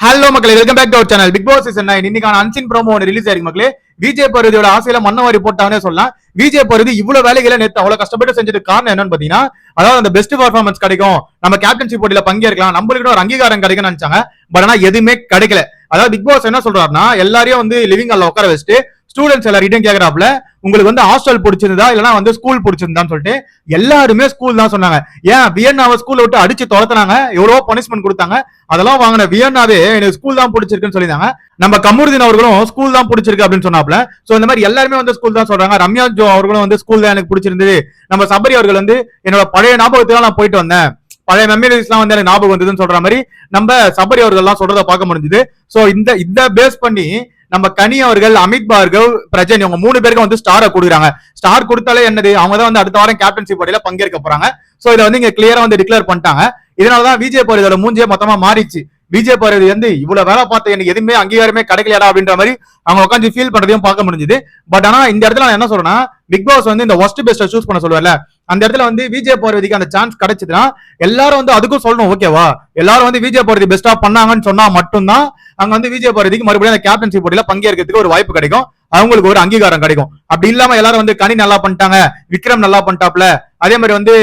Hello மக்களே, welcome back to our channel. Bigg Boss season 9 இன்னைக்கான unseen promo ஒன்று release ஆயிருக்கு மக்களே. விஜய் பருதியோட ஆசையில மண்ணவாரி போட்டானே சொல்லலாம். விஜய் பருதி இவ்வளவு வேலைகளை நேற்று அவ்வளவு கஷ்டப்பட்டு செஞ்சது காரணம் என்னன்னு பாத்தீங்கன்னா, அதாவது அந்த பெஸ்ட் பர்ஃபார்மன்ஸ் கிடைக்கும், நம்ம கேப்டன்ஷிப் போட்டியில பங்கேற்கலாம், நம்மளுக்கு ஒரு அங்கீகாரம் கிடைக்கும்னு நினைச்சாங்க. பட் ஆனா எதுவுமே கிடைக்கல. அதாவது பிக் பாஸ் என்ன சொல்றாருன்னா, எல்லாரையும் வந்து லிவிங் ஹால்ல உட்கார வச்சுட்டு ஸ்டூடெண்ட்ஸ் எல்லார்கிட்டையும் கேக்குறாப்ல, உங்களுக்கு வந்து ஹாஸ்டல் பிடிச்சிருந்தா இல்லனா வந்து ஸ்கூல் பிடிச்சிருந்தான்னு சொல்லிட்டு எல்லாருமே ஸ்கூல் தான் சொன்னாங்க. ஏன் வியன்னாவை ஸ்கூல்ல விட்டு அடிச்சு துரத்துனாங்க, எவ்வளவோ பனிஷ்மெண்ட் கொடுத்தாங்க, அதெல்லாம் வாங்கின வியன்னாவே எனக்கு ஸ்கூல் தான் பிடிச்சிருக்குன்னு சொல்லியிருந்தாங்க. நம்ம கமருதீன் அவர்களும் ஸ்கூல் தான் பிடிச்சிருக்கு அப்படின்னு சொன்னாப்ல. சோ இந்த மாதிரி எல்லாருமே வந்து ஸ்கூல் தான் சொல்றாங்க. ரம்யா ஜோ அவர்களும் வந்து ஸ்கூல் தான் எனக்கு பிடிச்சிருந்தது. நம்ம சபரி அவர்கள் வந்து என்னோட பழைய ஞாபகத்துக்கு நான் போயிட்டு வந்தேன், பழைய மெமரிஸ் எல்லாம் வந்து எனக்கு ஞாபகம் வந்ததுன்னு சொல்ற மாதிரி நம்ம சபரி அவர்கள் எல்லாம் சொல்றதை பார்க்க முடிஞ்சது. சோ இந்த பேஸ் பண்ணி நம்ம கனி அவர்கள், அமித் பார்கவ், பிரஜன் இவங்க 3 பேருக்கு வந்து ஸ்டாரை கொடுக்குறாங்க. ஸ்டார் கொடுத்தாலே என்னது, அவங்க தான் வந்து அடுத்த வாரம் கேப்டன்ஷிப் போட்டியில பங்கேற்க போறாங்க. சோ இதை வந்து இங்க கிளியரா வந்து டிக்ளேர் பண்ணிட்டாங்க. இதனாலதான் விஜய் பருதியோட மூஞ்சியே மொத்தமா மாறிச்சு. விஜய் பருதி வந்து இவ்வளவு வேலை பார்த்து எனக்கு எதுவுமே அங்கீகாரமே கிடைக்கலையா அப்படின்ற மாதிரி அவங்க உட்காந்து ஃபீல் பண்றதையும் பார்க்க முடிஞ்சது. பட் ஆனா இந்த இடத்துல நான் என்ன சொல்றேன்னா, பிக் பாஸ் வந்து இந்த ஒஸ்ட் பெஸ்ட்டை சூஸ் பண்ண சொல்லுவார்ல, அந்த இடத்துல வந்து விஜய் பார்வதிக்கு அந்த சான்ஸ் கிடைச்சதுன்னா எல்லாரும் வந்து அதுக்கும் சொல்லணும். ஓகேவா, எல்லாரும் வந்து விஜய் பார்வதி பெஸ்டா பண்ணாங்கன்னு சொன்னா மட்டும்தான் அங்க வந்து விஜய் பார்வதிக்கு மறுபடியும் அந்த கேப்டன்ஷிப் போட்டியில பங்கேற்கிறதுக்கு ஒரு வாய்ப்பு கிடைக்கும், அவங்களுக்கு ஒரு அங்கீகாரம் கிடைக்கும். அப்படி இல்லாம எல்லாரும் வந்து கனி நல்லா பண்ணிட்டாங்க, விக்ரம் நல்லா பண்ணிட்டாப்ல, அதே மாதிரி வந்து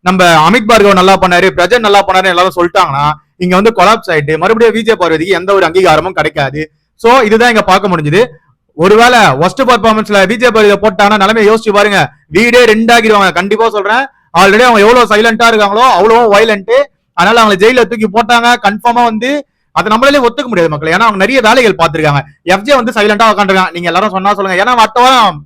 நம்ம அமித் பார்கவ் நல்லா பண்ணாரு, பிரஜன் நல்லா பண்ணாரு எல்லாரும் சொல்லிட்டாங்கன்னா இங்க வந்து கொலாப்ஸ் ஆயிட்டு மறுபடியும் விஜய் பார்வதிக்கு எந்த ஒரு அங்கீகாரமும் கிடைக்காது. சோ இதுதான் இங்க பார்க்க முடிஞ்சது. ஒருவேளை ஒஸ்ட் பர்ஃபார்மன்ஸ்ல விஜய் பருதியை போட்டாங்கன்னா நிலைமை யோசிச்சு பாருங்க, வீடே 2 ஆகிடுவாங்க. கண்டிப்பா சொல்றேன். ஆல்ரெடி அவங்க எவ்வளவு சைலண்டா இருக்காங்களோ அவ்வளவு வயலண்ட். அதனால அவங்க ஜெயில தூக்கி போட்டாங்க கன்ஃபார்மா வந்து அதை நம்மளாலே ஒத்துக்க முடியாது மக்கள். ஏன்னா அவங்க நிறைய வேலைகள் பார்த்திருக்காங்க. எஃப்ஜே வந்து சைலண்டா உட்காந்துருக்கான். நீங்க எல்லாரும் சொன்னா சொல்லுங்க, ஏன்னா அடுத்த வாரம்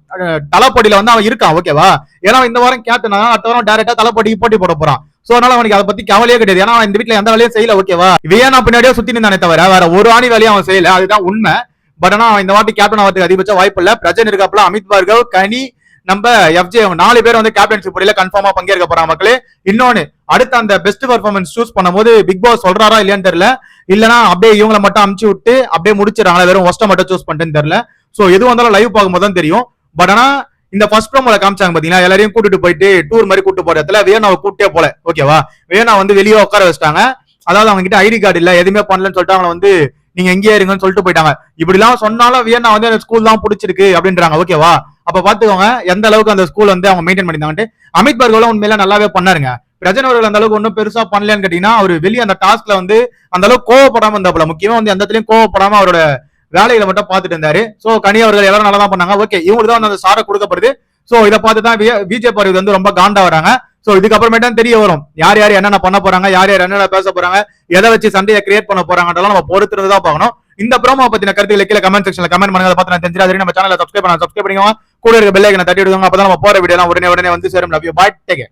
தலப்போட்டியில வந்து அவன் இருக்கான். ஓகேவா, ஏன்னா இந்த வாரம் கேப்டன், அடுத்த வாரம் டைரக்டா தலப்போட்டிக்கு போட்டி போட போறான். சோ அதனால அவனுக்கு அதை பத்தி கவலையே கிடையாது. ஏன்னா இந்த வீட்டுல எந்த வேலையும் செய்யல. ஓகேவா, வியன்னா பின்னாடியே சுத்தி நின்றானே தவிர வேற ஒரு ஆணி வேலையும் அவன் செய்யல, அதுதான் உண்மை. பட் ஆனா இந்த வாட்டி கேப்டன் ஆகிறதுக்கு அதிகபட்ச வாய்ப்பு இல்ல. பிரஜன் இருக்காப்ல, அமித் பார்கவ், கனி, நம்ம எஃப்ஜே 4 பேர் வந்து கேப்டன்ஷிப் போட்டியில கன்ஃபார்மா பங்கேற்க போறாங்க மக்களே. இன்னொன்னு, அடுத்த அந்த பெஸ்ட் பர்ஃபார்மன்ஸ் சூஸ் பண்ணும்போது பிக் பாஸ் சொல்றாரா இல்லையான்னு தெரியல, இல்லனா அப்படியே இவங்களை மட்டும் அமுச்சு விட்டு அப்படியே முடிச்சிடறாங்களா, வெறும் ஒஸ்ட மட்டும் சூஸ் பண்ணிட்டேன்னு தெரியல. சோ எது வந்தாலும் லைவ் பார்க்கும்போது தான் தெரியும். பட் ஆனா இந்த ஃபர்ஸ்ட் ப்ரோமோல காமிச்சாங்க பாத்தீங்களா, எல்லாரையும் கூட்டிட்டு போயிட்டு டூர் மாதிரி கூட்டு போற இடத்துல வேணாவை கூட்டே போல. ஓகேவா, வேணா வந்து வெளியே உட்கார வச்சிட்டாங்க. அதாவது அவங்க கிட்ட ஐடி கார்டு இல்ல, எதுவுமே பண்ணலன்னு சொல்லிட்டு அவங்க வந்து நீங்க எங்கேயே இருங்கன்னு சொல்லிட்டு போயிட்டாங்க. இப்படி எல்லாம் சொன்னாலும் வியன்னா வந்து அந்த ஸ்கூல் தான் பிடிச்சிருக்கு அப்படின்றாங்க. ஓகேவா, அப்ப பாத்துக்கோங்க எந்த அளவுக்கு அந்த ஸ்கூல் வந்து அவங்க மெயின்டைன் பண்ணிருந்தாங்க. அமித் பார்கவ் உண்மையில நல்லாவே பண்ணாருங்க. பிரஜன் அவர்கள் அந்த அளவுக்கு ஒன்னும் பெருசா பண்ணலன்னு கேட்டீங்கன்னா, அவர் வெளியே அந்த டாஸ்க்ல வந்து அந்த அளவுக்கு கோவப்படாம இருந்தாப்புல. முக்கியமா வந்து எந்த இடத்துலயும் கோவப்படாம அவரோட வேலைகளை மட்டும் பார்த்துட்டு இருந்தாரு. சோ கனி அவர்கள் எல்லாரும் நல்லா தான் பண்ணாங்க. ஓகே, இவங்களுக்கு தான் அந்த சாரை கொடுக்கப்படுது. சோ இதை பார்த்து தான் விஜய் பார்வதி வந்து ரொம்ப காண்டா வராங்க. சோ இதுக்கப்புறமேட்டா தெரிய வரும் யார் யார் என்னென்ன பண்ண போறாங்க, யார் யார் என்னென்ன பேச போறாங்க, எதை வச்சு சண்டையை கிரியேட் பண்ண போறாங்கன்றலாம் நம்ம பொறுத்து தான் பார்க்கணும். இந்த ப்ரோமோ பத்தின கருத்துக்களை கீழே கமெண்ட் செக்ஷன்ல கமெண்ட் பண்ணுங்க. அதை பார்த்து நான் தெரிஞ்சிடாது. நம்ம சேனலை சப்ஸ்கிரைப் பண்ணிக்கோங்க, கூட இருக்க பெல் ஐக்கனை தட்டி விடுங்க. அப்பதான் நம்ம போற வீடியோ உடனே வந்து சேரும். Love you, bye, take care.